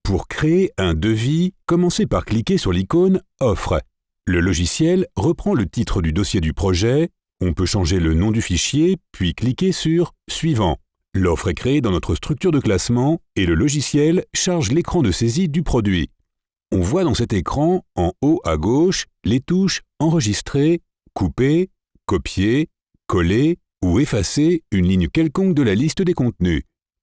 Pour créer un devis, commencez par cliquer sur l'icône « Offre ». Le logiciel reprend le titre du dossier du projet, on peut changer le nom du fichier, puis cliquer sur « Suivant ». L'offre est créée dans notre structure de classement et le logiciel charge l'écran de saisie du produit. On voit dans cet écran, en haut à gauche, les touches « Enregistrer »,« Couper »,« Copier »,« Coller » ou « Effacer » une ligne quelconque de la liste des contenus.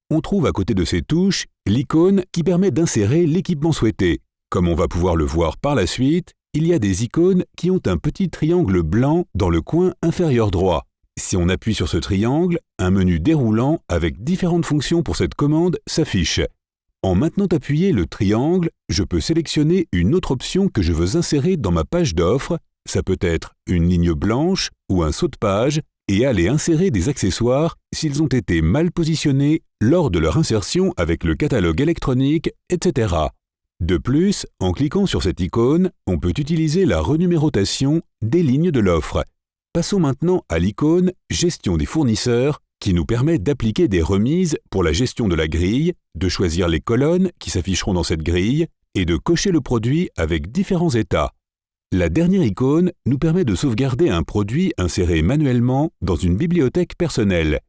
On trouve à côté de ces touches l'icône qui permet d'insérer l'équipement souhaité. Comme on va pouvoir le voir par la suite, il y a des icônes qui ont un petit triangle blanc dans le coin inférieur droit. Si on appuie sur ce triangle, un menu déroulant avec différentes fonctions pour cette commande s'affiche. En maintenant appuyé le triangle, je peux sélectionner une autre option que je veux insérer dans ma page d'offre. Ça peut être une ligne blanche ou un saut de page et aller insérer des accessoires s'ils ont été mal positionnés lors de leur insertion avec le catalogue électronique, etc. De plus, en cliquant sur cette icône, on peut utiliser la renumérotation des lignes de l'offre. Passons maintenant à l'icône « Gestion des fournisseurs » qui nous permet d'appliquer des remises pour la gestion de la grille, de choisir les colonnes qui s'afficheront dans cette grille et de cocher le produit avec différents états. La dernière icône nous permet de sauvegarder un produit inséré manuellement dans une bibliothèque personnelle.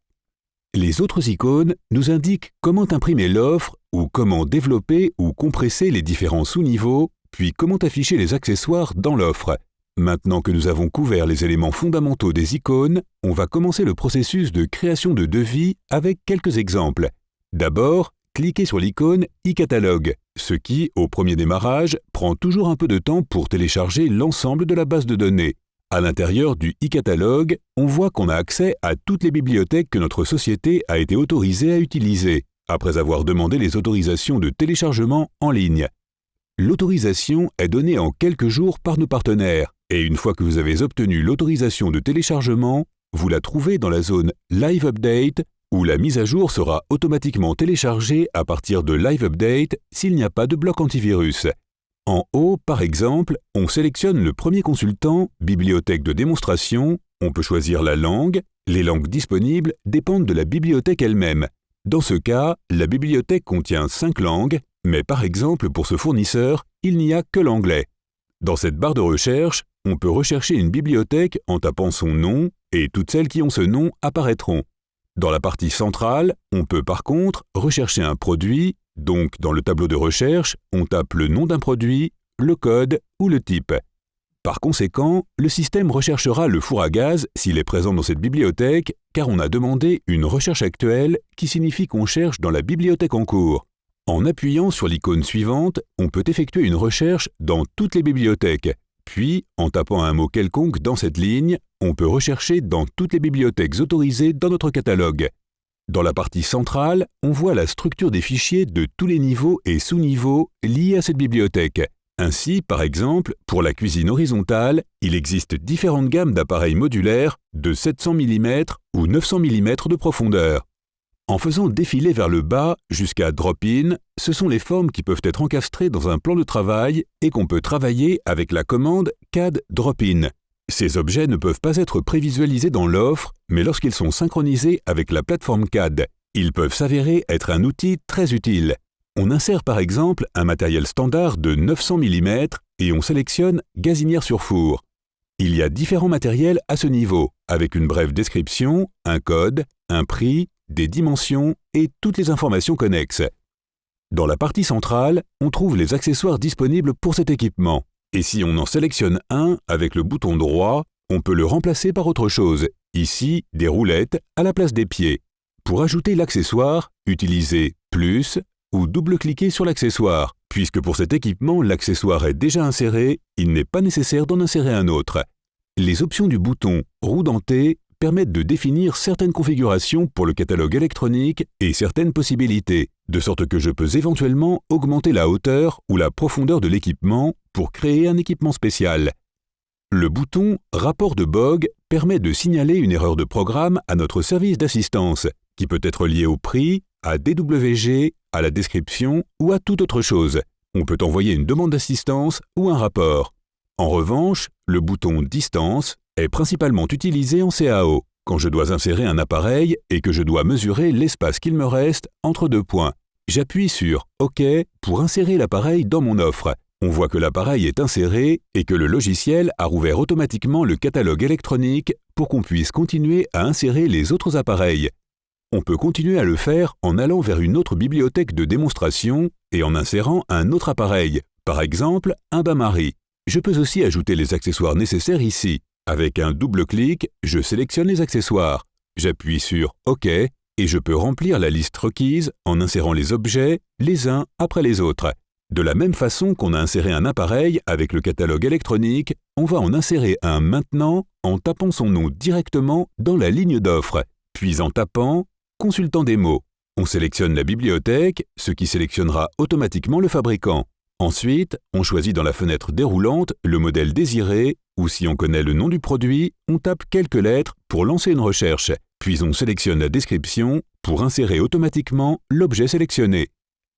Les autres icônes nous indiquent comment imprimer l'offre ou comment développer ou compresser les différents sous-niveaux, puis comment afficher les accessoires dans l'offre. Maintenant que nous avons couvert les éléments fondamentaux des icônes, on va commencer le processus de création de devis avec quelques exemples. D'abord, cliquez sur l'icône « e-catalogue », ce qui, au premier démarrage, prend toujours un peu de temps pour télécharger l'ensemble de la base de données. À l'intérieur du e-catalogue, on voit qu'on a accès à toutes les bibliothèques que notre société a été autorisée à utiliser, après avoir demandé les autorisations de téléchargement en ligne. L'autorisation est donnée en quelques jours par nos partenaires, et une fois que vous avez obtenu l'autorisation de téléchargement, vous la trouvez dans la zone « Live Update » où la mise à jour sera automatiquement téléchargée à partir de Live Update s'il n'y a pas de bloc antivirus. En haut, par exemple, on sélectionne le premier consultant « Bibliothèque de démonstration », on peut choisir la langue, les langues disponibles dépendent de la bibliothèque elle-même. Dans ce cas, la bibliothèque contient 5 langues, mais par exemple pour ce fournisseur, il n'y a que l'anglais. Dans cette barre de recherche, on peut rechercher une bibliothèque en tapant son nom et toutes celles qui ont ce nom apparaîtront. Dans la partie centrale, on peut par contre rechercher un produit, donc dans le tableau de recherche, on tape le nom d'un produit, le code ou le type. Par conséquent, le système recherchera le four à gaz s'il est présent dans cette bibliothèque, car on a demandé une recherche actuelle qui signifie qu'on cherche dans la bibliothèque en cours. En appuyant sur l'icône suivante, on peut effectuer une recherche dans toutes les bibliothèques. Puis, en tapant un mot quelconque dans cette ligne, on peut rechercher dans toutes les bibliothèques autorisées dans notre catalogue. Dans la partie centrale, on voit la structure des fichiers de tous les niveaux et sous-niveaux liés à cette bibliothèque. Ainsi, par exemple, pour la cuisine horizontale, il existe différentes gammes d'appareils modulaires de 700 mm ou 900 mm de profondeur. En faisant défiler vers le bas jusqu'à drop-in, ce sont les formes qui peuvent être encastrées dans un plan de travail et qu'on peut travailler avec la commande CAD drop-in. Ces objets ne peuvent pas être prévisualisés dans l'offre, mais lorsqu'ils sont synchronisés avec la plateforme CAD, ils peuvent s'avérer être un outil très utile. On insère par exemple un matériel standard de 900 mm et on sélectionne gazinière sur four. Il y a différents matériels à ce niveau, avec une brève description, un code, un prix, des dimensions et toutes les informations connexes. Dans la partie centrale, on trouve les accessoires disponibles pour cet équipement. Et si on en sélectionne un avec le bouton droit, on peut le remplacer par autre chose, ici des roulettes à la place des pieds. Pour ajouter l'accessoire, utilisez « plus » ou double-cliquez sur l'accessoire. Puisque pour cet équipement, l'accessoire est déjà inséré, il n'est pas nécessaire d'en insérer un autre. Les options du bouton « roue dentée » permettent de définir certaines configurations pour le catalogue électronique et certaines possibilités, de sorte que je peux éventuellement augmenter la hauteur ou la profondeur de l'équipement pour créer un équipement spécial. Le bouton « Rapport de bug » permet de signaler une erreur de programme à notre service d'assistance, qui peut être liée au prix, à DWG, à la description ou à toute autre chose. On peut envoyer une demande d'assistance ou un rapport. En revanche, le bouton « Distance » est principalement utilisé en CAO, quand je dois insérer un appareil et que je dois mesurer l'espace qu'il me reste entre deux points. J'appuie sur OK pour insérer l'appareil dans mon offre. On voit que l'appareil est inséré et que le logiciel a rouvert automatiquement le catalogue électronique pour qu'on puisse continuer à insérer les autres appareils. On peut continuer à le faire en allant vers une autre bibliothèque de démonstration et en insérant un autre appareil, par exemple un bain-marie. Je peux aussi ajouter les accessoires nécessaires ici. Avec un double clic, je sélectionne les accessoires. J'appuie sur OK et je peux remplir la liste requise en insérant les objets les uns après les autres. De la même façon qu'on a inséré un appareil avec le catalogue électronique, on va en insérer un maintenant en tapant son nom directement dans la ligne d'offre, puis en tapant « Consultant des mots ». On sélectionne la bibliothèque, ce qui sélectionnera automatiquement le fabricant. Ensuite, on choisit dans la fenêtre déroulante le modèle désiré, ou si on connaît le nom du produit, on tape quelques lettres pour lancer une recherche, puis on sélectionne la description pour insérer automatiquement l'objet sélectionné.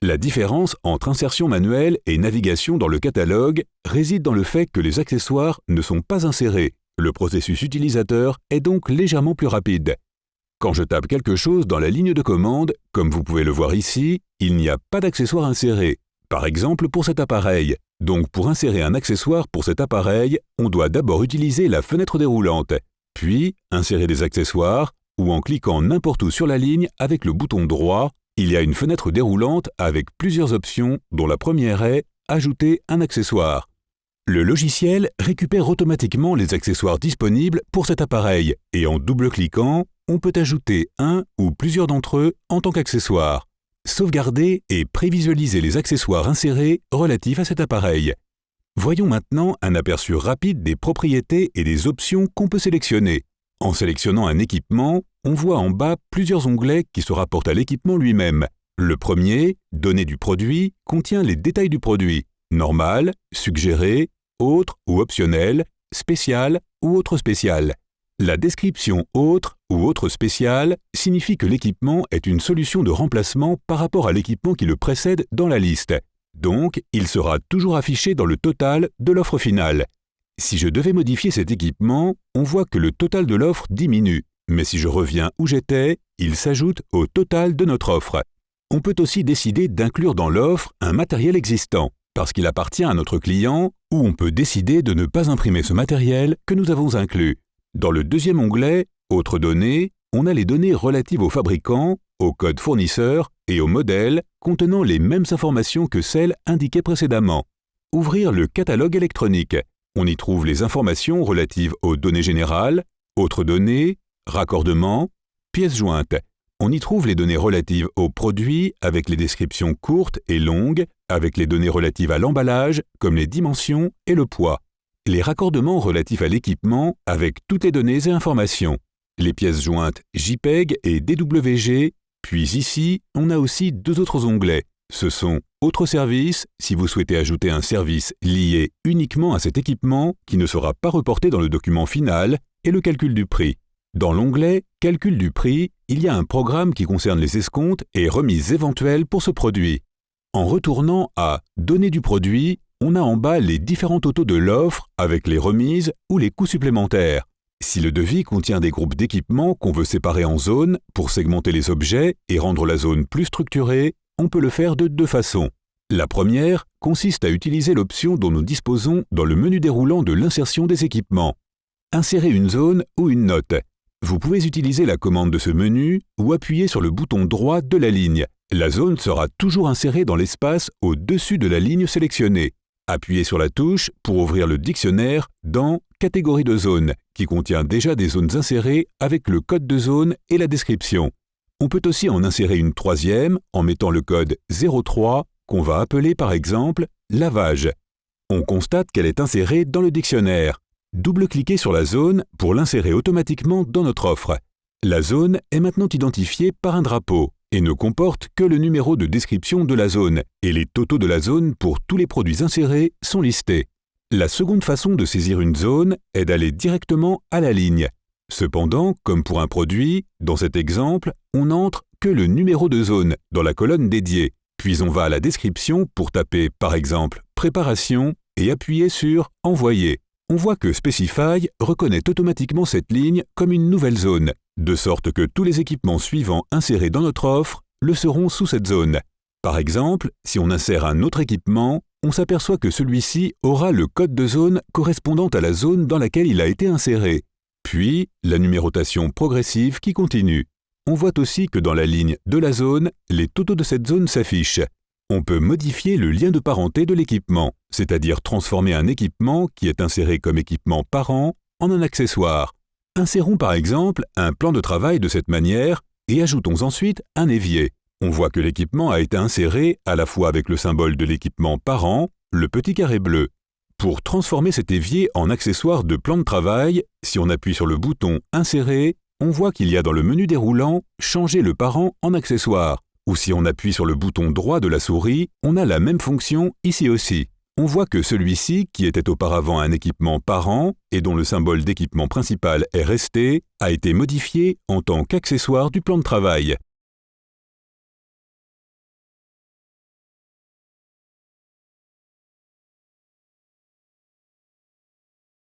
La différence entre insertion manuelle et navigation dans le catalogue réside dans le fait que les accessoires ne sont pas insérés. Le processus utilisateur est donc légèrement plus rapide. Quand je tape quelque chose dans la ligne de commande, comme vous pouvez le voir ici, il n'y a pas d'accessoire inséré. Par exemple pour cet appareil. Donc pour insérer un accessoire pour cet appareil, on doit d'abord utiliser la fenêtre déroulante, puis insérer des accessoires, ou en cliquant n'importe où sur la ligne avec le bouton droit, il y a une fenêtre déroulante avec plusieurs options dont la première est « Ajouter un accessoire ». Le logiciel récupère automatiquement les accessoires disponibles pour cet appareil et en double-cliquant, on peut ajouter un ou plusieurs d'entre eux en tant qu'accessoire. Sauvegarder et prévisualiser les accessoires insérés relatifs à cet appareil. Voyons maintenant un aperçu rapide des propriétés et des options qu'on peut sélectionner. En sélectionnant un équipement, on voit en bas plusieurs onglets qui se rapportent à l'équipement lui-même. Le premier, Données du produit, contient les détails du produit. Normal, suggéré, autre ou optionnel, spécial ou autre spécial. La description autre ou autre spécial signifie que l'équipement est une solution de remplacement par rapport à l'équipement qui le précède dans la liste. Donc, il sera toujours affiché dans le total de l'offre finale. Si je devais modifier cet équipement, on voit que le total de l'offre diminue. Mais si je reviens où j'étais, il s'ajoute au total de notre offre. On peut aussi décider d'inclure dans l'offre un matériel existant, parce qu'il appartient à notre client, ou on peut décider de ne pas imprimer ce matériel que nous avons inclus. Dans le deuxième onglet « Autres données », on a les données relatives au fabricant, au code fournisseur et au modèle contenant les mêmes informations que celles indiquées précédemment. Ouvrir le catalogue électronique. On y trouve les informations relatives aux données générales, autres données, raccordements, pièces jointes. On y trouve les données relatives aux produits avec les descriptions courtes et longues, avec les données relatives à l'emballage comme les dimensions et le poids. Les raccordements relatifs à l'équipement avec toutes les données et informations. Les pièces jointes JPEG et DWG, puis ici, on a aussi deux autres onglets. Ce sont « Autres services » si vous souhaitez ajouter un service lié uniquement à cet équipement qui ne sera pas reporté dans le document final et le calcul du prix. Dans l'onglet « Calcul du prix », il y a un programme qui concerne les escomptes et remises éventuelles pour ce produit. En retournant à « Données du produit », on a en bas les différents totaux de l'offre avec les remises ou les coûts supplémentaires. Si le devis contient des groupes d'équipements qu'on veut séparer en zones pour segmenter les objets et rendre la zone plus structurée, on peut le faire de deux façons. La première consiste à utiliser l'option dont nous disposons dans le menu déroulant de l'insertion des équipements. Insérer une zone ou une note. Vous pouvez utiliser la commande de ce menu ou appuyer sur le bouton droit de la ligne. La zone sera toujours insérée dans l'espace au-dessus de la ligne sélectionnée. Appuyez sur la touche pour ouvrir le dictionnaire dans « Catégorie de zone » qui contient déjà des zones insérées avec le code de zone et la description. On peut aussi en insérer une troisième en mettant le code 03 qu'on va appeler par exemple « lavage ». On constate qu'elle est insérée dans le dictionnaire. Double-cliquez sur la zone pour l'insérer automatiquement dans notre offre. La zone est maintenant identifiée par un drapeau et ne comporte que le numéro de description de la zone, et les totaux de la zone pour tous les produits insérés sont listés. La seconde façon de saisir une zone est d'aller directement à la ligne. Cependant, comme pour un produit, dans cet exemple, on n'entre que le numéro de zone dans la colonne dédiée, puis on va à la description pour taper par exemple « Préparation » et appuyer sur « Envoyer ». On voit que Specify reconnaît automatiquement cette ligne comme une nouvelle zone, de sorte que tous les équipements suivants insérés dans notre offre le seront sous cette zone. Par exemple, si on insère un autre équipement, on s'aperçoit que celui-ci aura le code de zone correspondant à la zone dans laquelle il a été inséré. Puis, la numérotation progressive qui continue. On voit aussi que dans la ligne de la zone, les totaux de cette zone s'affichent. On peut modifier le lien de parenté de l'équipement, c'est-à-dire transformer un équipement qui est inséré comme équipement parent en un accessoire. Insérons par exemple un plan de travail de cette manière et ajoutons ensuite un évier. On voit que l'équipement a été inséré à la fois avec le symbole de l'équipement parent, le petit carré bleu. Pour transformer cet évier en accessoire de plan de travail, si on appuie sur le bouton « Insérer », on voit qu'il y a dans le menu déroulant « Changer le parent en accessoire ». Ou si on appuie sur le bouton droit de la souris, on a la même fonction ici aussi. On voit que celui-ci, qui était auparavant un équipement parent et dont le symbole d'équipement principal est resté, a été modifié en tant qu'accessoire du plan de travail.